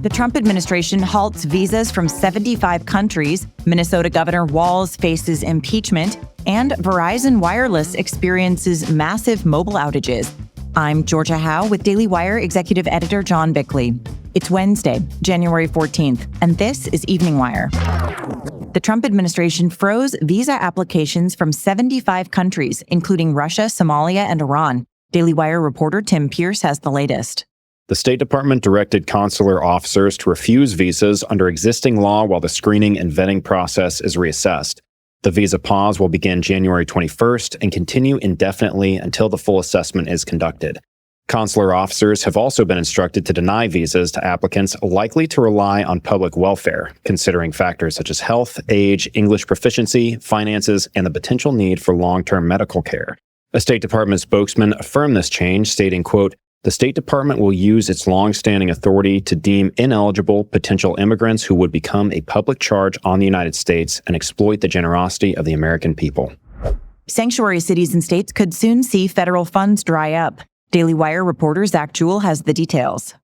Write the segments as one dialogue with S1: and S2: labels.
S1: The Trump administration halts visas from 75 countries, Minnesota Governor Walz faces impeachment, and Verizon Wireless experiences massive mobile outages. I'm Georgia Howe with Daily Wire Executive Editor John Bickley. It's Wednesday, January 14th, and this is Evening Wire. The Trump administration froze visa applications from 75 countries, including Russia, Somalia, and Iran. Daily Wire reporter Tim Pierce has the latest.
S2: The State Department directed consular officers to refuse visas under existing law while the screening and vetting process is reassessed. The visa pause will begin January 21st and continue indefinitely until the full assessment is conducted. Consular officers have also been instructed to deny visas to applicants likely to rely on public welfare, considering factors such as health, age, English proficiency, finances, and the potential need for long-term medical care. A State Department spokesman affirmed this change, stating, quote, "The State Department will use its long-standing authority to deem ineligible potential immigrants who would become a public charge on the United States and exploit the generosity of the American people."
S1: Sanctuary cities and states could soon see federal funds dry up. Daily Wire reporter Zach Jewell has the details.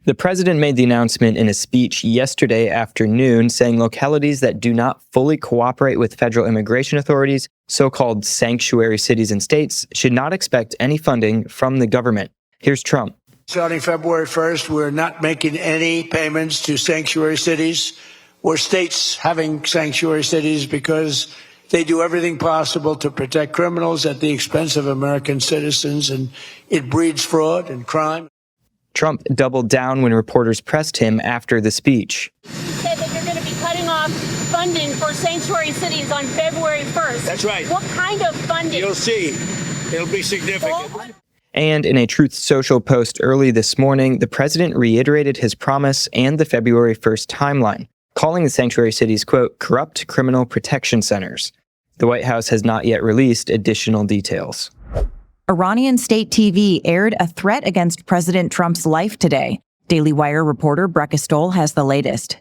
S3: The president made the announcement in a speech yesterday afternoon, saying localities that do not fully cooperate with federal immigration authorities, so-called sanctuary cities and states, should not expect any funding from the government. Here's Trump.
S4: Starting February 1st, we're not making any payments to sanctuary cities or states having sanctuary cities because they do everything possible to protect criminals at the expense of American citizens, and it breeds fraud and crime.
S3: Trump doubled down when reporters pressed him after the speech.
S5: You said that you're going to be cutting off funding for sanctuary cities on February 1st.
S4: That's right.
S5: What kind of funding?
S4: You'll see. It'll be significant.
S3: And in a Truth Social post early this morning, the president reiterated his promise and the February 1st timeline, calling the sanctuary cities, quote, corrupt criminal protection centers. The White House has not yet released additional details.
S1: Iranian state TV aired a threat against President Trump's life today. Daily Wire reporter Brecca Stoll has the latest.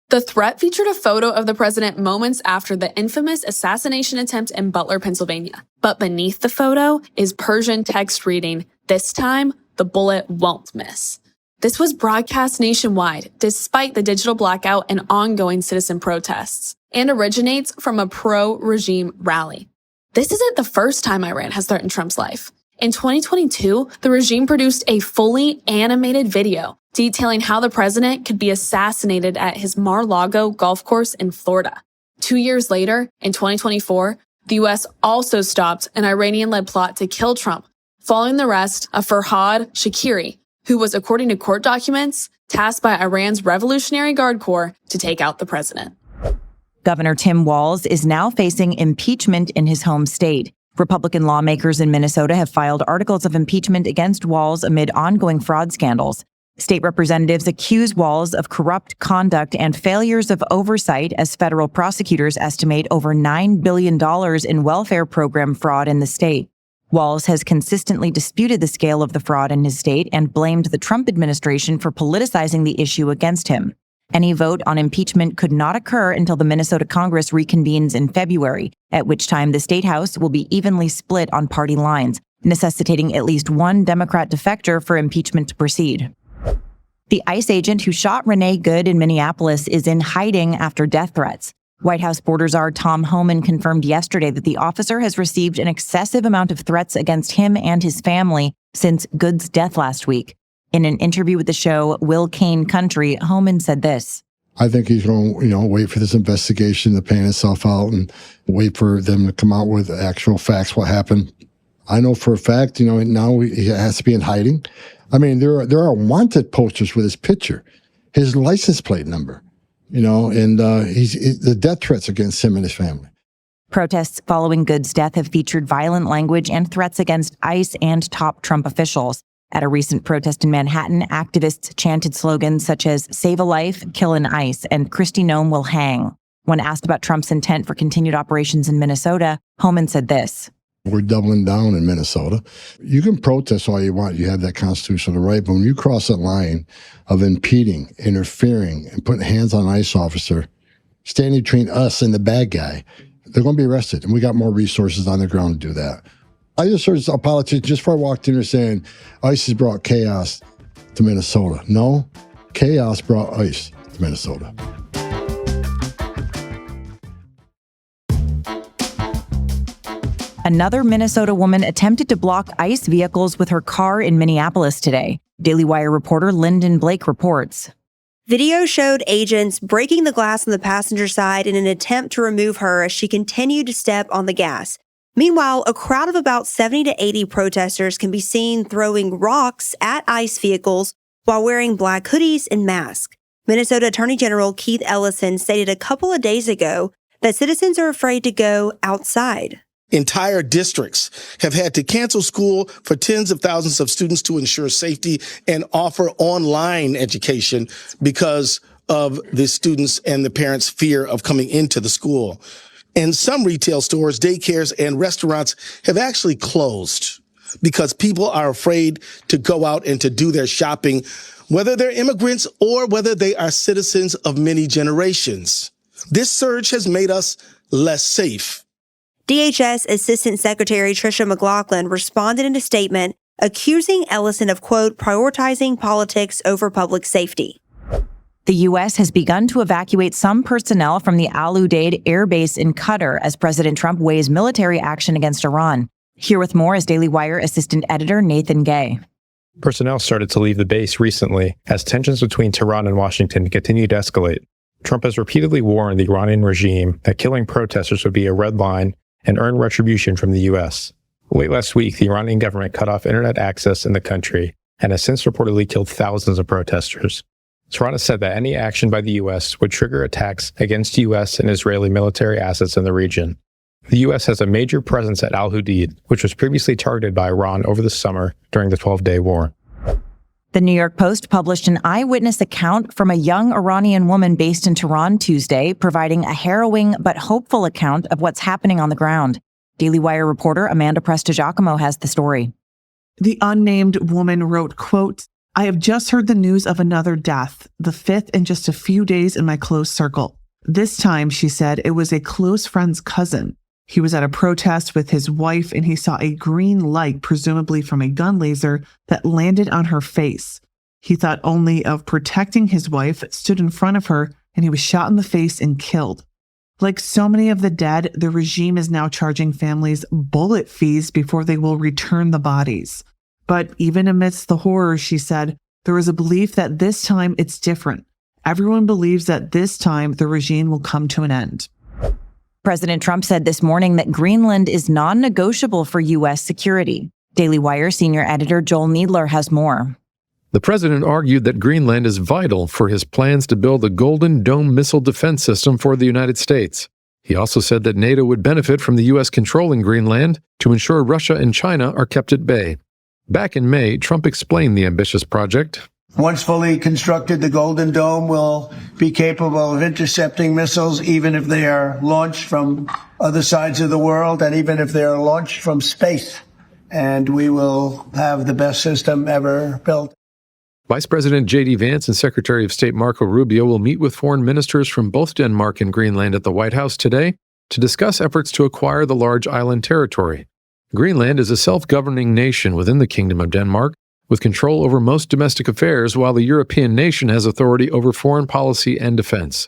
S6: The threat featured a photo of the president moments after the infamous assassination attempt in Butler, Pennsylvania. But beneath the photo is Persian text reading, "This time, the bullet won't miss." This was broadcast nationwide, despite the digital blackout and ongoing citizen protests, and originates from a pro-regime rally. This isn't the first time Iran has threatened Trump's life. In 2022, the regime produced a fully animated video detailing how the president could be assassinated at his Mar-a-Lago golf course in Florida. 2 years later, in 2024, the U.S. also stopped an Iranian-led plot to kill Trump, following the arrest of Farhad Shakiri, who was, according to court documents, tasked by Iran's Revolutionary Guard Corps to take out the president.
S1: Governor Tim Walz is now facing impeachment in his home state. Republican lawmakers in Minnesota have filed articles of impeachment against Walz amid ongoing fraud scandals. State representatives accuse Walz of corrupt conduct and failures of oversight as federal prosecutors estimate over $9 billion in welfare program fraud in the state. Walz has consistently disputed the scale of the fraud in his state and blamed the Trump administration for politicizing the issue against him. Any vote on impeachment could not occur until the Minnesota Congress reconvenes in February, at which time the State House will be evenly split on party lines, necessitating at least one Democrat defector for impeachment to proceed. The ICE agent who shot Renee Good in Minneapolis is in hiding after death threats. White House border czar Tom Homan confirmed yesterday that the officer has received an excessive amount of threats against him and his family since Good's death last week. In an interview with the show Will Kane Country, Homan said this.
S7: I think he's going to, wait for this investigation to pan itself out and wait for them to come out with actual facts, what happened. I know for a fact, now he has to be in hiding. I mean, there are wanted posters with his picture, his license plate number, and the death threats against him and his family.
S1: Protests following Good's death have featured violent language and threats against ICE and top Trump officials. At a recent protest in Manhattan, activists chanted slogans such as "Save a Life, Kill an ICE," and "Kristi Noem will hang." When asked about Trump's intent for continued operations in Minnesota, Homan said this.
S7: We're doubling down in Minnesota. You can protest all you want. You have that constitutional right. But when you cross that line of impeding, interfering, and putting hands on an ICE officer, standing between us and the bad guy, they're going to be arrested. And we got more resources on the ground to do that. I just heard a politician just before I walked in here saying ICE has brought chaos to Minnesota. No, Chaos brought ice to Minnesota.
S1: Another Minnesota woman attempted to block ICE vehicles with her car in Minneapolis today. Daily Wire reporter Lyndon Blake reports.
S8: Video showed agents breaking the glass on the passenger side in an attempt to remove her as she continued to step on the gas. Meanwhile, a crowd of about 70 to 80 protesters can be seen throwing rocks at ICE vehicles while wearing black hoodies and masks. Minnesota Attorney General Keith Ellison stated a couple of days ago that citizens are afraid to go outside.
S9: Entire districts have had to cancel school for tens of thousands of students to ensure safety and offer online education because of the students' and the parents' fear of coming into the school. And some retail stores, daycares, and restaurants have actually closed because people are afraid to go out and to do their shopping, whether they're immigrants or whether they are citizens of many generations. This surge has made us less safe.
S8: DHS Assistant Secretary Tricia McLaughlin responded in a statement accusing Ellison of, quote, prioritizing politics over public safety.
S1: The U.S. has begun to evacuate some personnel from the Al Udeid Air Base in Qatar as President Trump weighs military action against Iran. Here with more is Daily Wire Assistant Editor Nathan Gay.
S10: Personnel started to leave the base recently as tensions between Tehran and Washington continue to escalate. Trump has repeatedly warned the Iranian regime that killing protesters would be a red line and earn retribution from the U.S. Late last week, the Iranian government cut off internet access in the country and has since reportedly killed thousands of protesters. Tehran has said that any action by the U.S. would trigger attacks against U.S. and Israeli military assets in the region. The U.S. has a major presence at Al Udeid, which was previously targeted by Iran over the summer during the 12-day war.
S1: The New York Post published an eyewitness account from a young Iranian woman based in Tehran Tuesday, providing a harrowing but hopeful account of what's happening on the ground. Daily Wire reporter Amanda Prestigiacomo has the story.
S11: The unnamed woman wrote, quote, I have just heard the news of another death, the fifth in just a few days in my close circle. This time, she said, it was a close friend's cousin. He was at a protest with his wife and he saw a green light, presumably from a gun laser, that landed on her face. He thought only of protecting his wife, stood in front of her, and he was shot in the face and killed. Like so many of the dead, the regime is now charging families bullet fees before they will return the bodies. But even amidst the horror, she said, there is a belief that this time it's different. Everyone believes that this time the regime will come to an end.
S1: President Trump said this morning that Greenland is non-negotiable for U.S. security. Daily Wire senior editor Joel Needler has more.
S12: The president argued that Greenland is vital for his plans to build a Golden Dome missile defense system for the United States. He also said that NATO would benefit from the U.S. controlling Greenland to ensure Russia and China are kept at bay. Back in May, Trump explained the ambitious project.
S4: Once fully constructed, the Golden Dome will be capable of intercepting missiles, even if they are launched from other sides of the world and even if they are launched from space. And we will have the best system ever built.
S12: Vice President J.D. Vance and Secretary of State Marco Rubio will meet with foreign ministers from both Denmark and Greenland at the White House today to discuss efforts to acquire the large island territory. Greenland is a self-governing nation within the Kingdom of Denmark, with control over most domestic affairs, while the European nation has authority over foreign policy and defense.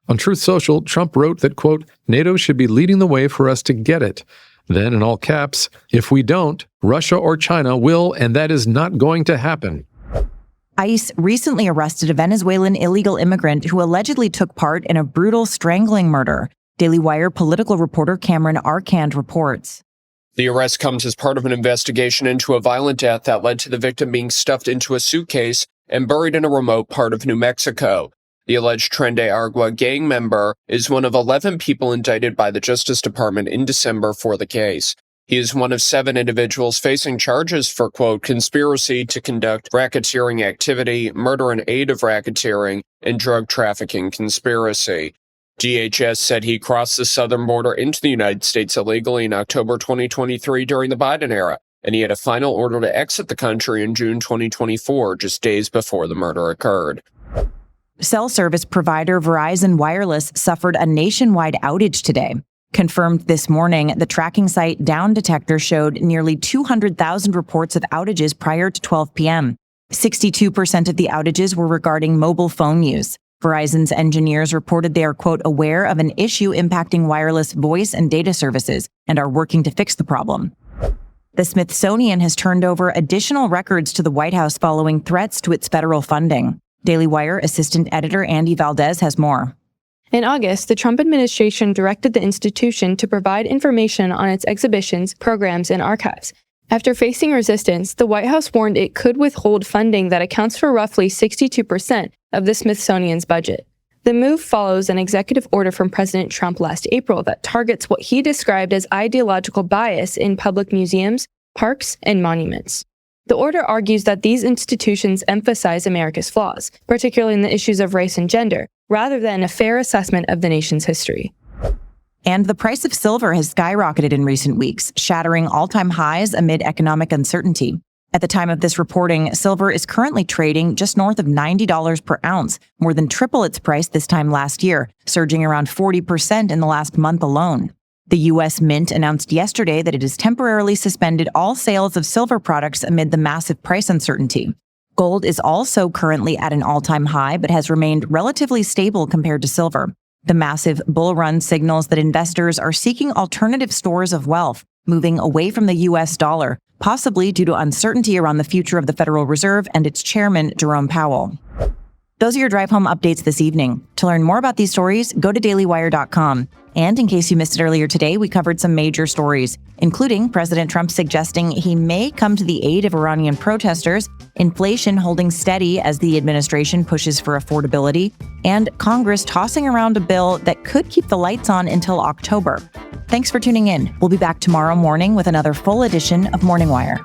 S12: On Truth Social, Trump wrote that, quote, NATO should be leading the way for us to get it. Then, in all caps, if we don't, Russia or China will, and that is not going to happen.
S1: ICE recently arrested a Venezuelan illegal immigrant who allegedly took part in a brutal strangling murder. Daily Wire political reporter Cameron Arcand reports.
S13: The arrest comes as part of an investigation into a violent death that led to the victim being stuffed into a suitcase and buried in a remote part of New Mexico. The alleged Tren de Aragua gang member is one of 11 people indicted by the Justice Department in December for the case. He is one of 7 individuals facing charges for, quote, conspiracy to conduct racketeering activity, murder in aid of racketeering, and drug trafficking conspiracy. DHS said he crossed the southern border into the United States illegally in October 2023 during the Biden era, and he had a final order to exit the country in June 2024, just days before the murder occurred.
S1: Cell service provider Verizon Wireless suffered a nationwide outage today. Confirmed this morning, the tracking site Down Detector showed nearly 200,000 reports of outages prior to 12 p.m. 62% of the outages were regarding mobile phone use. Verizon's engineers reported they are, quote, aware of an issue impacting wireless voice and data services and are working to fix the problem. The Smithsonian has turned over additional records to the White House following threats to its federal funding. Daily Wire assistant editor Andy Valdez has more.
S14: In August, the Trump administration directed the institution to provide information on its exhibitions, programs, and archives. After facing resistance, the White House warned it could withhold funding that accounts for roughly 62% of the Smithsonian's budget. The move follows an executive order from President Trump last April that targets what he described as ideological bias in public museums, parks, and monuments. The order argues that these institutions emphasize America's flaws, particularly in the issues of race and gender, rather than a fair assessment of the nation's history.
S1: And the price of silver has skyrocketed in recent weeks, shattering all-time highs amid economic uncertainty. At the time of this reporting, silver is currently trading just north of $90 per ounce, more than triple its price this time last year, surging around 40% in the last month alone. The U.S. Mint announced yesterday that it has temporarily suspended all sales of silver products amid the massive price uncertainty. Gold is also currently at an all-time high, but has remained relatively stable compared to silver. The massive bull run signals that investors are seeking alternative stores of wealth, moving away from the U.S. dollar, possibly due to uncertainty around the future of the Federal Reserve and its chairman, Jerome Powell. Those are your drive home updates this evening. To learn more about these stories, go to dailywire.com. And in case you missed it earlier today, we covered some major stories, including President Trump suggesting he may come to the aid of Iranian protesters, inflation holding steady as the administration pushes for affordability, and Congress tossing around a bill that could keep the lights on until October. Thanks for tuning in. We'll be back tomorrow morning with another full edition of Morning Wire.